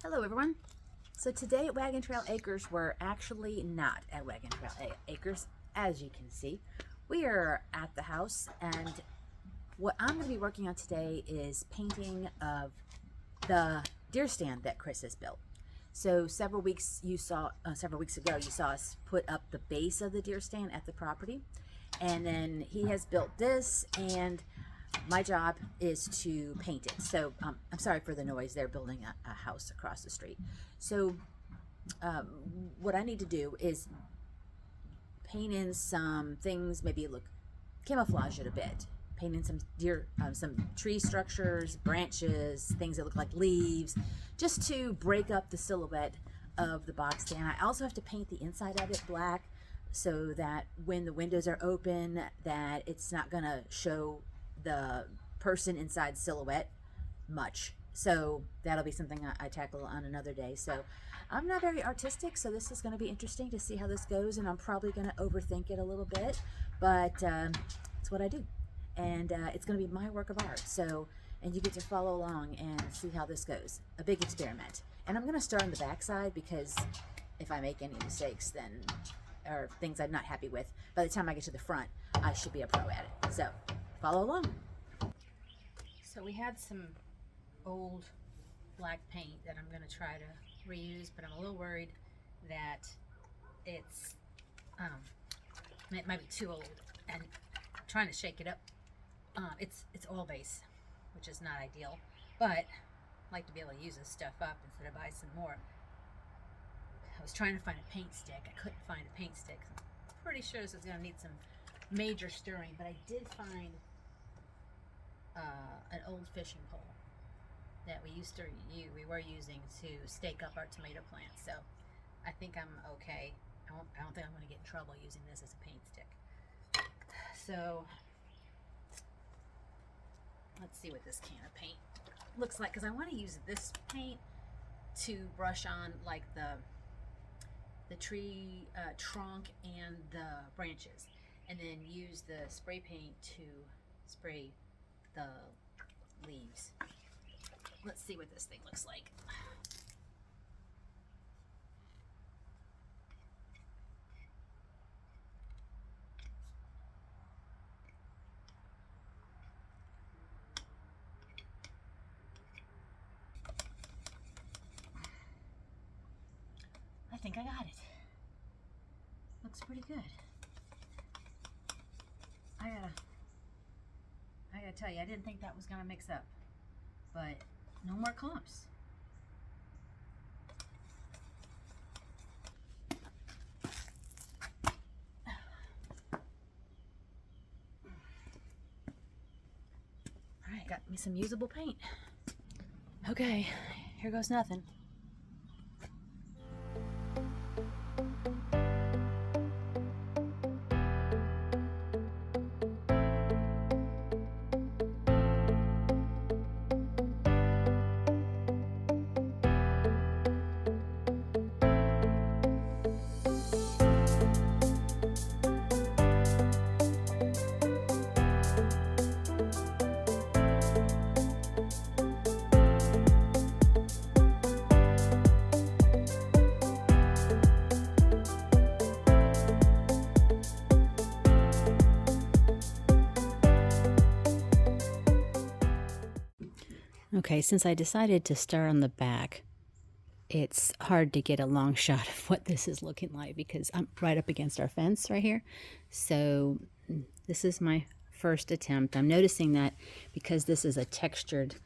Hello everyone. So today at Wagon Trail Acres, we're actually not at Wagon Trail Acres, as you can see. We are at the house, and what I'm going to be working on today is painting of the deer stand that Chris has built. So several weeks ago, you saw us put up the base of the deer stand at the property, and then he has built this, and my job is to paint it. So I'm sorry for the noise. They're building a house across the street. So what I need to do is paint in some things, maybe camouflage it a bit. Paint in some tree structures, branches, things that look like leaves, just to break up the silhouette of the box stand. I also have to paint the inside of it black so that when the windows are open, that it's not gonna show the person inside silhouette much. So that'll be something I tackle on another day. So I'm not very artistic, so this is going to be interesting to see how this goes, and I'm probably going to overthink it a little bit, but it's what I do, and it's going to be my work of art. So, and you get to follow along and see how this goes. A big experiment. And I'm going to start on the back side, because if I make any mistakes, then, or things I'm not happy with, by the time I get to the front, I should be a pro at it. So follow along. So we had some old black paint that I'm going to try to reuse, but I'm a little worried that it might be too old, and I'm trying to shake it up. It's oil base, which is not ideal, but I like to be able to use this stuff up instead of buy some more. I was trying to find a paint stick. I couldn't find a paint stick. I'm pretty sure this is going to need some major stirring, but I did find an old fishing pole that we were using to stake up our tomato plants. So I think I'm okay. I don't think I'm going to get in trouble using this as a paint stick. So let's see what this can of paint looks like, because I want to use this paint to brush on like the tree trunk and the branches, and then use the spray paint to spray the leaves. Let's see what this thing looks like. I think I got it. Looks pretty good. I gotta tell you, I didn't think that was gonna mix up, but no more clumps. Alright, got me some usable paint. Okay, here goes nothing. Okay, since I decided to start on the back, it's hard to get a long shot of what this is looking like because I'm right up against our fence right here. So this is my first attempt. I'm noticing that because this is a textured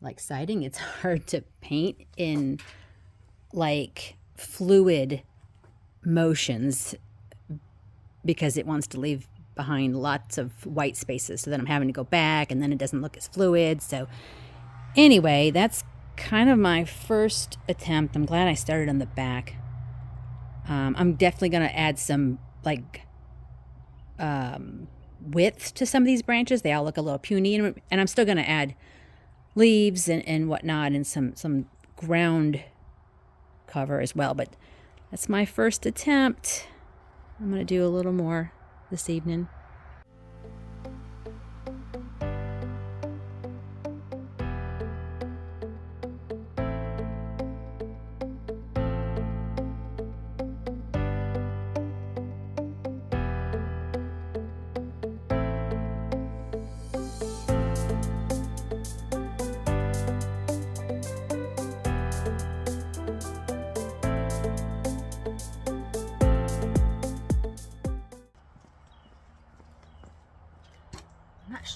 like siding, it's hard to paint in like fluid motions because it wants to leave behind lots of white spaces. So then I'm having to go back, and then it doesn't look as fluid. So anyway, that's kind of my first attempt. I'm glad I started on the back. I'm definitely going to add some like width to some of these branches. They all look a little puny, and I'm still going to add leaves and whatnot, and some ground cover as well. But that's my first attempt. I'm going to do a little more this evening.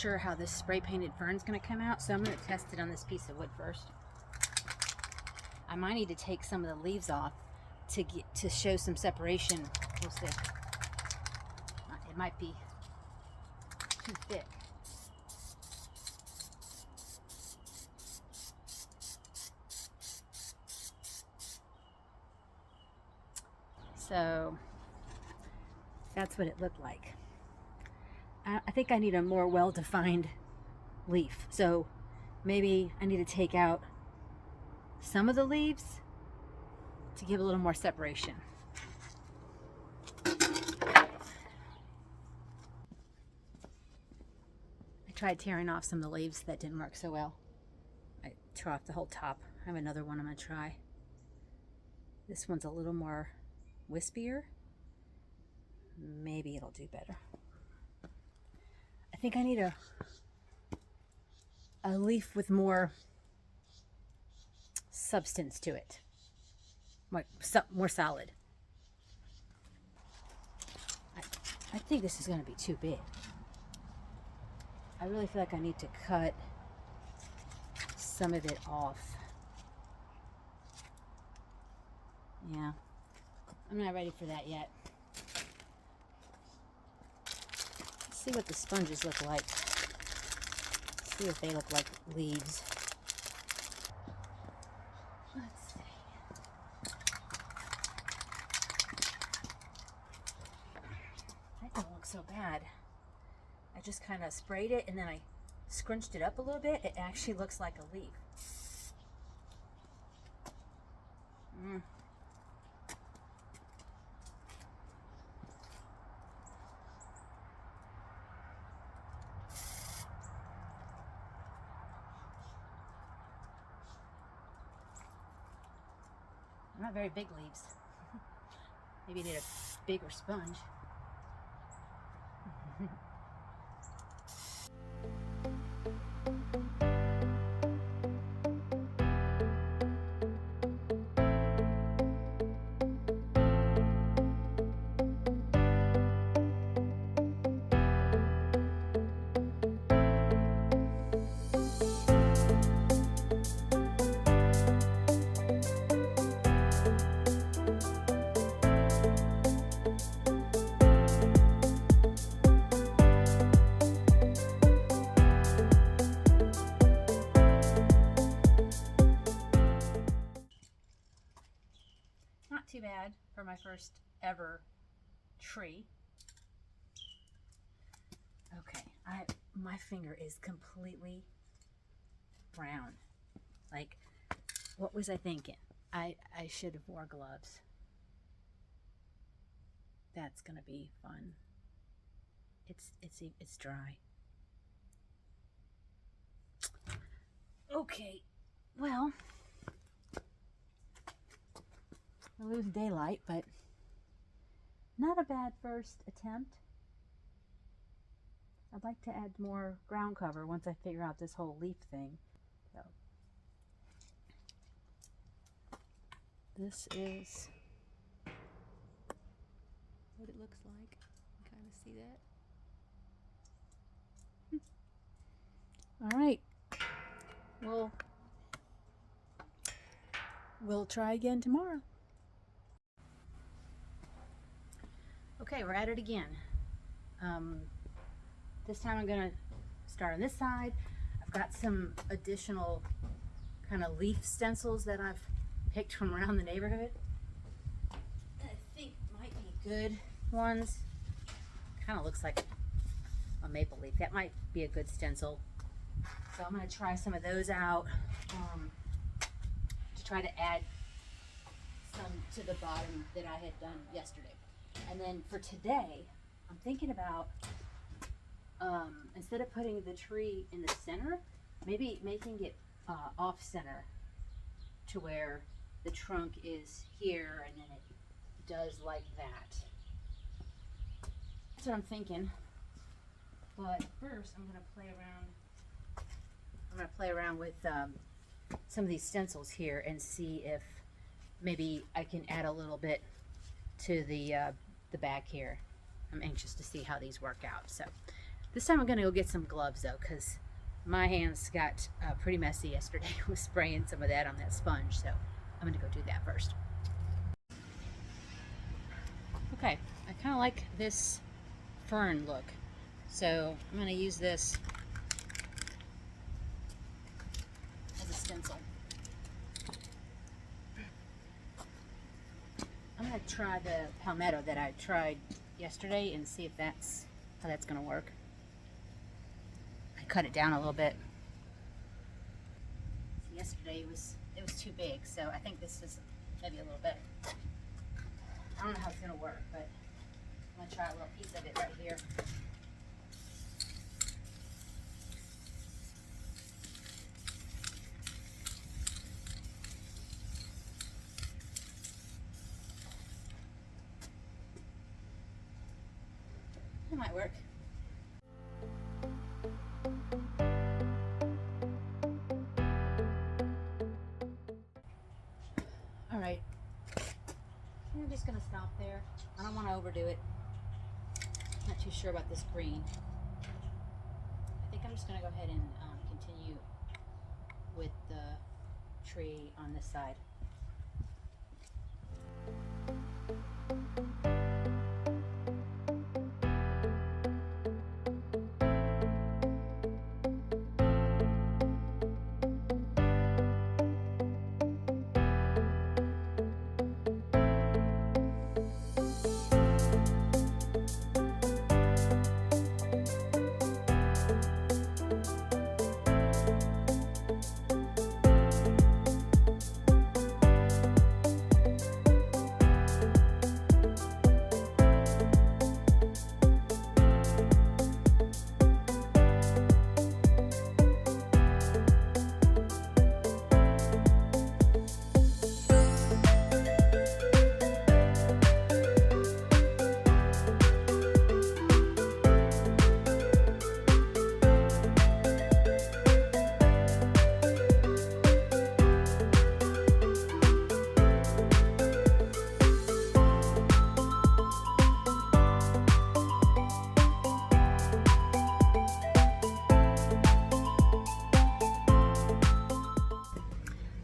sure how this spray painted fern's going to come out, so I'm going to test it on this piece of wood first. I might need to take some of the leaves off to show some separation. We'll see. It might be too thick. So that's what it looked like. I think I need a more well-defined leaf. So maybe I need to take out some of the leaves to give a little more separation. I tried tearing off some of the leaves. That didn't work so well. I tore off the whole top. I have another one I'm going to try. This one's a little more wispier. Maybe it'll do better. I think I need a leaf with more substance to it, more solid. I think this is going to be too big. I really feel like I need to cut some of it off. Yeah, I'm not ready for that yet. Let's see what the sponges look like. See if they look like leaves. Let's see. That don't look so bad. I just kind of sprayed it and then I scrunched it up a little bit. It actually looks like a leaf. Not very big leaves. Maybe you need a bigger sponge. Not too bad for my first ever tree. Okay, my finger is completely brown. Like, what was I thinking? I should have wore gloves. That's gonna be fun. It's dry. Okay, well, I lose daylight, but not a bad first attempt. I'd like to add more ground cover once I figure out this whole leaf thing. So this is what it looks like. You can kind of see that. All right. We'll try again tomorrow. Okay, we're at it again. This time I'm gonna start on this side. I've got some additional kind of leaf stencils that I've picked from around the neighborhood. I think might be good ones. Kind of looks like a maple leaf. That might be a good stencil. So I'm gonna try some of those out to try to add some to the bottom that I had done yesterday. And then for today, I'm thinking about instead of putting the tree in the center, maybe making it off center to where the trunk is here and then it does like that. That's what I'm thinking. But first, I'm gonna play around with some of these stencils here and see if maybe I can add a little bit to the back here. I'm anxious to see how these work out. So This time I'm gonna go get some gloves though, because my hands got pretty messy yesterday with spraying some of that on that sponge. So I'm gonna go do that first. Okay, I kind of like this fern look, so I'm gonna use this as a stencil. I'm gonna try the palmetto that I tried yesterday and see if that's how that's gonna work. I cut it down a little bit. Yesterday it was too big, so I think this is maybe a little better. I don't know how it's gonna work, but I'm gonna try a little piece of it right here. It might work. All right, I'm just gonna stop there. I don't want to overdo it. Not too sure about this green. I think I'm just gonna go ahead and continue with the tree on this side.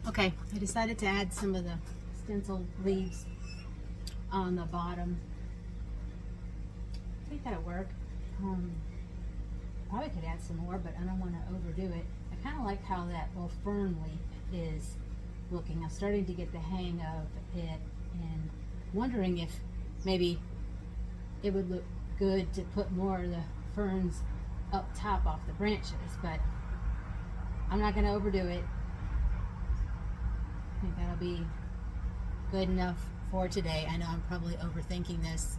Okay, I decided to add some of the stencil leaves on the bottom. I think that'll work. Probably could add some more, but I don't want to overdo it. I kind of like how that little fern leaf is looking. I'm starting to get the hang of it and wondering if maybe it would look good to put more of the ferns up top off the branches, but I'm not going to overdo it. I think that'll be good enough for today. I know I'm probably overthinking this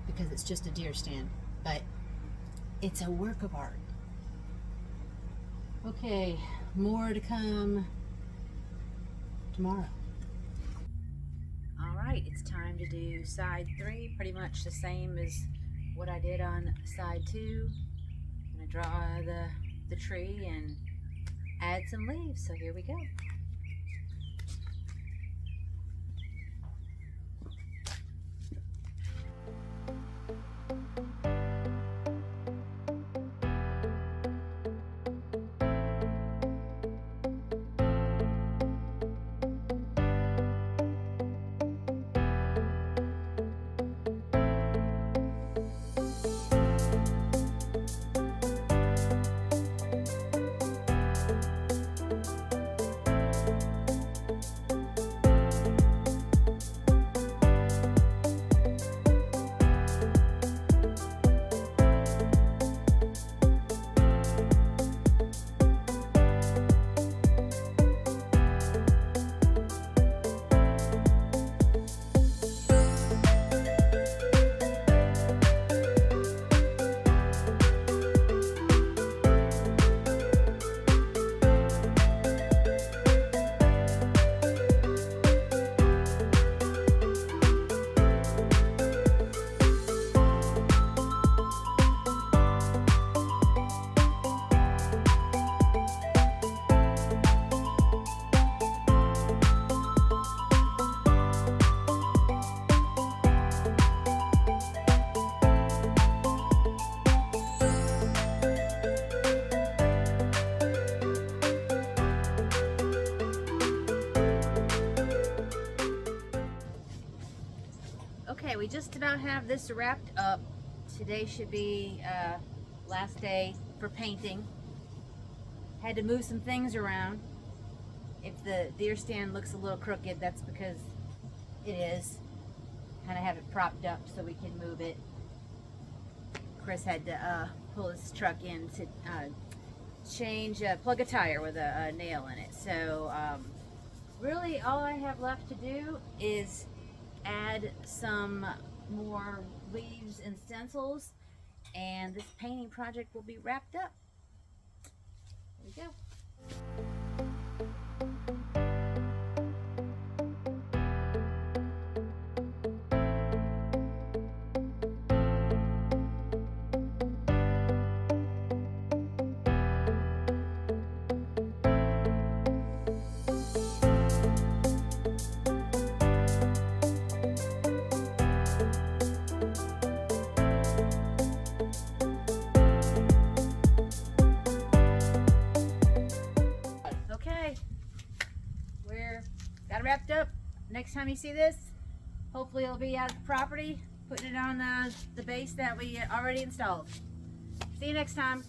because it's just a deer stand, but it's a work of art. Okay, more to come tomorrow. All right, it's time to do side 3, pretty much the same as what I did on side 2. I'm gonna draw the tree and add some leaves, so here we go. Okay, we just about have this wrapped up. Today should be last day for painting. Had to move some things around. If the deer stand looks a little crooked, that's because it is. Kind of have it propped up so we can move it. Chris had to pull his truck in to plug a tire with a nail in it. So really all I have left to do is add some more leaves and stencils, and this painting project will be wrapped up. There we go. Okay, we're got it wrapped up. Next time you see this, hopefully it'll be out of the property, putting it on the base that we already installed. See you next time.